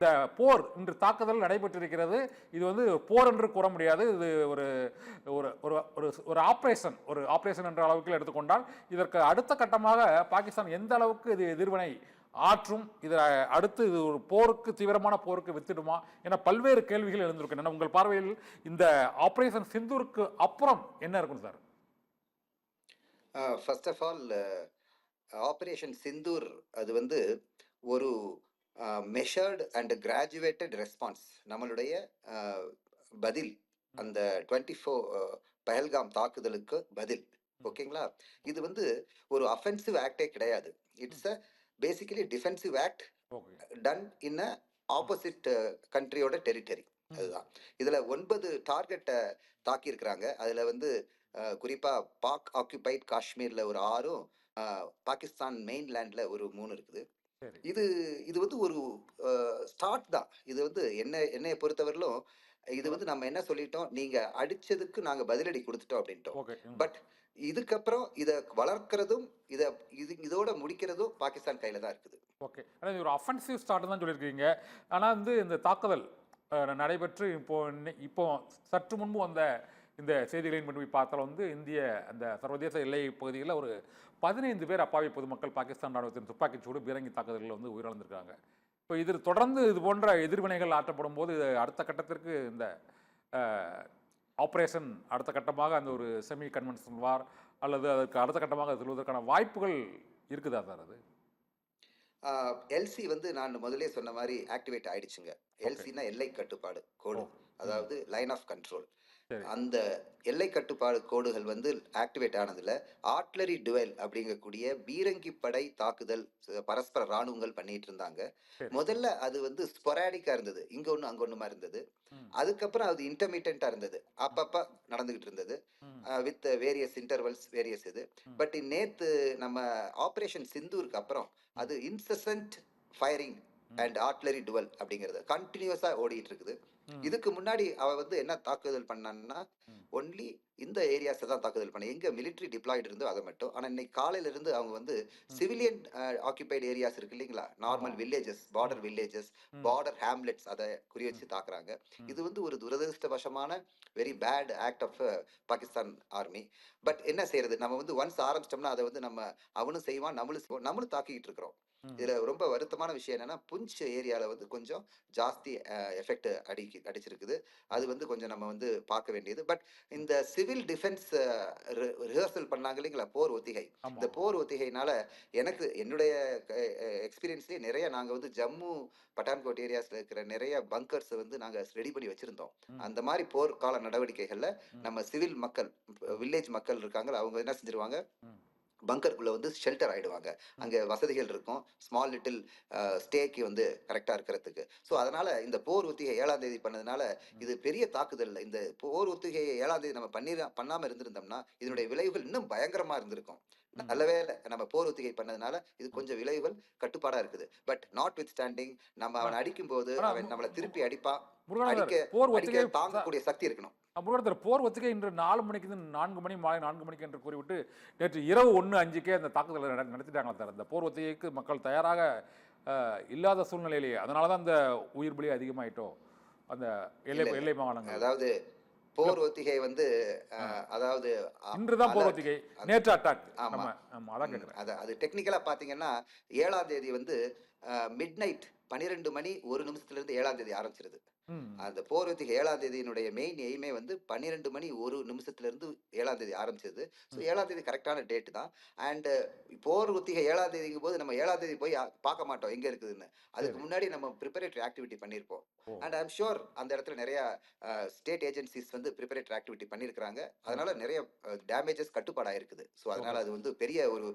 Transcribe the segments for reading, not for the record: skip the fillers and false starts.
இந்த போர் இன்று தாக்குதல் நடைபெற்றிருக்கிறது. இது வந்து போர் என்று கூற முடியாது. இது ஒரு ஒரு ஒரு ஒரு ஒரு ஆபரேஷன் ஆபரேஷன் என்ற அளவுக்கு எடுத்துக்கொண்டால் இதற்கு அடுத்த கட்டமாக பாகிஸ்தான் எந்த அளவுக்கு இது எதிர்வினை ஆற்றும், இதை அடுத்து இது ஒரு போருக்கு, தீவிரமான போருக்கு வித்திடுமா என பல்வேறு கேள்விகள் எழுந்திருக்கின்றன. உங்கள் பார்வையில் இந்த ஆபரேஷன் சிந்தூருக்கு அப்புறம் என்ன இருக்கும் sir? First of all operation Sindoor அது வந்து ஒரு மெஷர்டு அண்ட் கிராஜுவேட்டட் ரெஸ்பான்ஸ் நம்மளுடைய பதில் அந்த 24 பஹல்காம் தாக்குதலுக்கு பதில். ஓகேங்களா? இது வந்து ஒரு அஃபென்சிவ் ஆக்டே கிடையாது. It's a basically defensive act done in a opposite கண்ட்ரியோட டெரிட்டரி. அதுதான் இதுல 9 டார்கெட்டை தாக்கி இருக்கிறாங்க. அதுல வந்து குறிப்பா பாக் ஆக்குபைட் காஷ்மீர்ல ஒரு 6ம் பாகிஸ்தான் மெயின்லேண்ட்ல ஒரு 3 இருக்குது. இது இது வந்து ஒரு ஸ்டார்ட் தான். இது வந்து என்னைய பொறுத்தவரையிலும் இது வந்து நம்ம என்ன சொல்லிட்டோம், நீங்க அடிச்சதுக்கு நாங்க பதிலடி கொடுத்துட்டோம் அப்படின்ட்டோம். பட் இதுக்கப்புறம் இதை வளர்க்கறதும் இதோட முடிக்கிறதும் பாகிஸ்தான் கையில தான் இருக்குது. ஓகே, ஆனால் ஒரு அஃபென்சிவ் ஸ்டார்ட் தான் சொல்லியிருக்கீங்க. ஆனால் வந்து இந்த தாக்குதல் நடைபெற்று இப்போ சற்று முன்பு வந்த இந்த செய்திகளின் படி பார்த்தால் வந்து இந்திய அந்த சர்வதேச எல்லை பகுதியில் ஒரு 15 பேர் அப்பாவி பொதுமக்கள் பாகிஸ்தான் ராணுவத்தின் துப்பாக்கிச்சூடு பீரங்கி தாக்குதலில் வந்து உயிரிழந்திருக்காங்க. இப்போ இதில் தொடர்ந்து இது போன்ற எதிர்வினைகள் ஆற்றப்படும் போது அடுத்த கட்டத்திற்கு இந்த ஆப்ரேஷன் அடுத்த கட்டமாக அந்த ஒரு செமி கன்வென்ஷனல் வார் அல்லது அதுக்கு அடுத்த கட்டமாக செல்வதற்கான வாய்ப்புகள் இருக்குதா சார்? அது எல்சி வந்து நான் முதலே சொன்ன மாதிரி ஆக்டிவேட் ஆயிடுச்சுங்க. எல்சினா எல்லை கட்டுப்பாடு கோடு, அதாவது லைன் ஆஃப் கண்ட்ரோல். அந்த எல்லை கட்டுப்பாடு கோடுகள் வந்து ஆக்டிவேட் ஆனதுல ஆர்ட்லரி டுவெல் அப்படிங்கக்கூடிய பீரங்கி படை தாக்குதல் பரஸ்பர ராணுவங்கள் பண்ணிட்டு இருந்தாங்க. முதல்ல அது வந்து ஸ்பொராடிக்கா இருந்தது, இங்க ஒண்ணு அங்க ஒண்ணுமா இருந்தது. அதுக்கப்புறம் அது இன்டர்மீடியண்டா இருந்தது, அப்பப்ப நடந்துகிட்டு இருந்தது வித் வேரியஸ் இன்டர்வல்ஸ் வேரியஸ் இது. பட் நேத்து நம்ம ஆபரேஷன் சிந்தூருக்கு அப்புறம் அது இன்செசன்ட் ஃபயரிங் அண்ட் ஆர்ட்லரி டுவெல் அப்படிங்கிறது கண்டினியூஸா ஓடிட்டு இருக்குது. இதுக்கு முன்னாடி அவ வந்து என்ன தாக்குதல் பண்ணான்னா ஒன்லி இந்த ஏரியாஸை தான் தாக்குதல் பண்ண, எங்க மிலிட்ரி டிப்ளாய்டு இருந்தோ அதை மட்டும். ஆனா இன்னைக்கு காலையில இருந்து அவங்க வந்து சிவிலியன் ஆக்கியபைடு ஏரியாஸ் இருக்கு இல்லைங்களா, normal villages, border villages, border hamlets, அதை குறி வச்சு தாக்குறாங்க. இது வந்து ஒரு துரதிருஷ்டவசமான very bad act of Pakistan army. But என்ன செய்யறது, நம்ம வந்து ஒன்ஸ் ஆரம்பிச்சிட்டோம்னா அதை வந்து நம்ம அவனும் செய்வான் நம்மளும் தாக்கிட்டு இருக்கிறோம். இதுல ரொம்ப வருத்தமான விஷயம் என்னன்னா புஞ்ச் ஏரியால வந்து கொஞ்சம் ஜாஸ்தி எஃபெக்ட் அடிச்சிருக்குது. அது வந்து கொஞ்சம் நம்ம வந்து பார்க்க வேண்டியது. பட் இந்த சிவில் டிஃபென்ஸ் ரிஹர்சல் பண்ணாங்க இல்லைங்களா, போர் ஒத்திகை. இந்த போர் ஒத்திகைனால எனக்கு என்னுடைய எக்ஸ்பீரியன்ஸ்லேயே நிறைய நாங்கள் வந்து ஜம்மு பட்டான்கோட் ஏரியாஸ்ல இருக்கிற நிறைய பங்கர்ஸ் வந்து நாங்கள் ரெடி பண்ணி வச்சிருந்தோம். அந்த மாதிரி போர்க்கால நடவடிக்கைகள்ல நம்ம சிவில் மக்கள், வில்லேஜ் மக்கள் இருக்காங்க, அவங்க என்ன செஞ்சிருவாங்க, பங்கருக்குள்ள வந்து ஷெல்டர் ஆயிடுவாங்க. அங்க வசதிகள் இருக்கும், ஸ்மால் லிட்டில் ஸ்டேக்கு வந்து கரெக்டா இருக்கிறதுக்கு. ஸோ அதனால இந்த போர் ஒத்திகை 7ஆம் தேதி பண்ணதுனால இது பெரிய தாக்குதல். இந்த போர் ஒத்திகையை 7ஆம் தேதி நம்ம பண்ணாம இருந்திருந்தோம்னா இதனுடைய விளைவுகள் இன்னும் பயங்கரமா இருந்திருக்கும். நல்லவே நம்ம போர் ஒத்திகை பண்ணதுனால இது கொஞ்சம் விளைவுகள் கட்டுப்பாடா இருக்குது. பட் நாட் வித் ஸ்டாண்டிங் நம்ம அவன் அடிக்கும் போது அவன் நம்மளை திருப்பி அடிப்பான். அடிக்க தாங்கக்கூடிய சக்தி இருக்கணும். போர் ஒத்திகை இன்று 4 மணிக்கு 4 மணி மாலை 4 மணிக்கு என்று கூறிவிட்டு நேற்று இரவு 1:05க்கே அந்த தாக்குதலை நடத்திட்டாங்களா சார்? அந்த போர் ஒத்திகைக்கு மக்கள் தயாராக இல்லாத சூழ்நிலையிலேயே, அதனால தான் அந்த உயிர் பலி அதிகமாயிட்டோம் அந்த எல்லை மாகாணங்கள். அதாவது போர் ஒத்திகை வந்து அதாவது இன்றுதான் போர் ஒத்திகை, நேற்று அட்டாக். ஆமா அதான் கேக்குறேன். அது டெக்னிக்கலா பாத்தீங்கன்னா 7ஆம் தேதி வந்து மிட் நைட் 12 மணி 1 நிமிஷத்துல இருந்து 7ஆம் தேதி ஆரம்பிச்சிருது. அந்த போர் ஒத்திகை 7ஆம் தேதியினுடைய மெயின் எய்மே வந்து 12 மணி 1 நிமிஷத்துல இருந்து 7ஆம் தேதி ஆரம்பிச்சது. ஸோ 7ஆம் தேதி கரெக்டான டேட் தான். அண்ட் போர் ஒத்திகை 7ஆம் தேதிங்கும் போது நம்ம 7ஆம் தேதி போய் பார்க்க மாட்டோம் எங்க இருக்குதுன்னு. அதுக்கு முன்னாடி நம்ம ப்ரிப்பரேட்டரி ஆக்டிவிட்டி பண்ணியிருப்போம். அண்ட் ஐம் ஷுர் அந்த இடத்துல நிறைய ஸ்டேட் ஏஜென்சிஸ் வந்து ப்ரிப்பரேட்டரி ஆக்டிவிட்டி பண்ணியிருக்கிறாங்க. அதனால நிறைய டேமேஜஸ் கட்டுப்பாடாக இருக்குது. ஸோ அதனால அது வந்து பெரிய ஒரு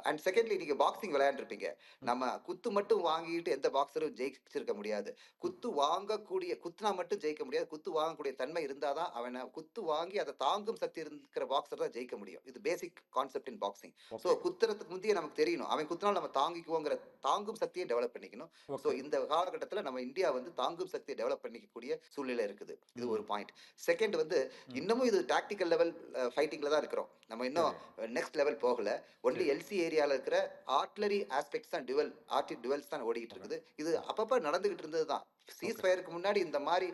அண்ட் செகண்ட்லி நீங்க பாக்ஸிங் விளையாண்டுருப்பீங்க. நம்ம குத்து மட்டும் வாங்கிட்டு எந்த பாக்ஸரும் ஜெயிச்சிருக்க முடியாது. குத்து வாங்கக்கூடிய குத்துனா மட்டும் ஜெயிக்க முடியாது. குத்து வாங்கக்கூடிய தன்மை இருந்தாதான் அவன குத்து வாங்கி அதை தாங்கும் சக்தி இருக்கிற பாக்ஸர் தான் ஜெயிக்க முடியும். இது basic concept in boxing. So okay. குத்துறதுக்கு முந்தைய நமக்கு தெரியணும். அவன் குத்துனாலும் நம்ம தாங்கிக்குவோங்கிற தாங்கும் சக்தியை டெவலப் பண்ணிக்கணும். So okay. இந்த காலகட்டத்தில் நம்ம இந்தியா வந்து தாங்கும் சக்தியை டெவலப் பண்ணிக்கக்கூடிய சூழ்நிலை இருக்குது. இது ம். ஒரு பாயிண்ட். செகண்ட் வந்து இன்னமும் இது டாக்டிக்கல் லெவல் ஃபைட்டிங்ல தான் இருக்கிறோம். நம்ம இன்னும் சரி. நெக்ஸ்ட் லெவல் போகல. ஒன்லி சரி. எல்சி ஏரியால இருக்கிற ஆர்ட்லரி ஆஸ்பெக்ட்ஸ் தான் டுவெல்ஸ் தான் ஓடிட்டு இருக்குது. இது அப்பப்ப நடந்துகிட்டு இருந்தது தான். Cheese okay. ஃபயருக்கு முன்னாடி இந்த மாதிரி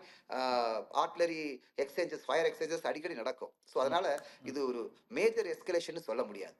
ஆர்ட்லரி எக்ஸ்சேஞ்சஸ், ஃபயர் எக்ஸ்சேஞ்சஸ் அடிக்கடி நடக்கும். ஸோ அதனால இது ஒரு மேஜர் எஸ்கலேஷன் சொல்ல முடியாது.